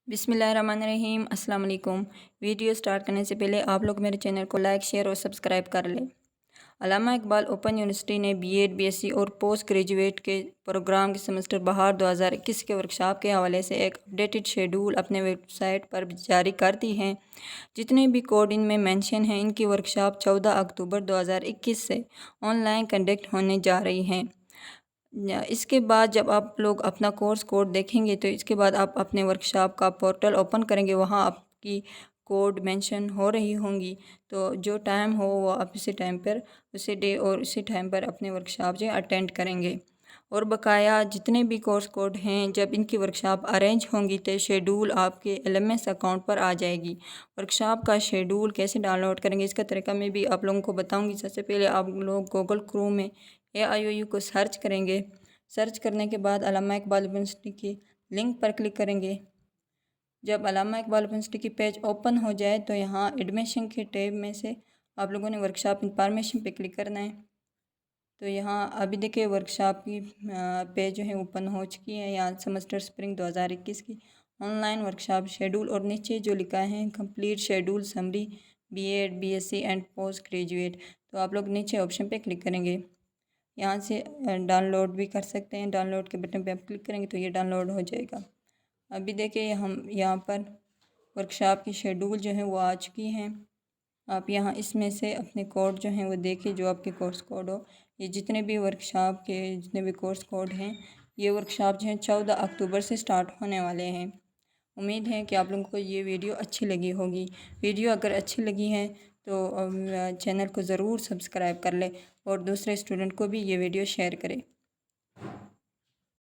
बिस्मिल्लाहिर्रहमानिर्रहीम अस्सलाम वालेकुम। वीडियो स्टार्ट करने से पहले आप लोग मेरे चैनल को लाइक शेयर और सब्सक्राइब कर लें। अल्लामा इकबाल ओपन यूनिवर्सिटी ने B.Ed B.Sc और पोस्ट ग्रेजुएट के प्रोग्राम के सेमेस्टर बहार 2021 के वर्कशॉप के हवाले से एक अपडेटेड शेड्यूल अपने वेबसाइट पर जारी कर दी है। जितने भी कोड इनमें मेंशन हैं इनकी वर्कशॉप 14 अक्टूबर 2021 से ऑनलाइन कंडक्ट होने जा रही हैं। इसके बाद जब आप लोग अपना कोर्स कोड देखेंगे तो इसके बाद आप अपने वर्कशॉप का पोर्टल ओपन करेंगे, वहाँ आपकी कोड मेंशन हो रही होंगी। तो जो टाइम हो वो आप इसी टाइम पर उसी डे और उसी टाइम पर अपने वर्कशॉप जो अटेंड करेंगे। और बकाया जितने भी कोर्स कोड हैं जब इनकी वर्कशॉप अरेंज होंगी तो शेड्यूल आपके LMS अकाउंट पर आ जाएगी। वर्कशॉप का शेड्यूल कैसे डाउनलोड करेंगे इसका तरीका मैं भी आप लोगों को बताऊंगी। सबसे पहले आप लोग गूगल क्रोम में AIOU को सर्च करेंगे। सर्च करने के बाद अल्लामा इकबाल यूनिवर्सिटी की लिंक पर क्लिक करेंगे। जब अल्लामा इकबाल यूनिवर्सिटी की पेज ओपन हो जाए तो यहाँ एडमिशन के टैब में से आप लोगों ने वर्कशॉप इंफॉर्मेशन पे क्लिक करना है। तो यहाँ अभी देखिए वर्कशॉप की पेज जो है ओपन हो चुकी है। यहाँ सेमेस्टर स्प्रिंग 2021 की ऑनलाइन वर्कशॉप शेड्यूल और नीचे जो लिखा है complete schedule summary B.Ed B.Sc and post graduate, तो आप लोग नीचे ऑप्शन पे क्लिक करेंगे। यहाँ से डाउनलोड भी कर सकते हैं। डाउनलोड के बटन पे आप क्लिक करेंगे तो ये डाउनलोड हो जाएगा। अभी देखिए हम यहाँ पर वर्कशॉप की शेड्यूल जो है वो आ चुकी हैं। आप यहाँ इसमें से अपने कोड जो हैं वो देखिए, जो आपके कोर्स कोड हो। ये जितने भी वर्कशॉप के जितने भी कोर्स कोड हैं ये वर्कशॉप जो है 14 अक्टूबर से स्टार्ट होने वाले हैं। उम्मीद है कि आप लोगों को ये वीडियो अच्छी लगी होगी। वीडियो अगर अच्छी लगी है तो चैनल को ज़रूर सब्सक्राइब कर लें और दूसरे स्टूडेंट को भी ये वीडियो शेयर करें।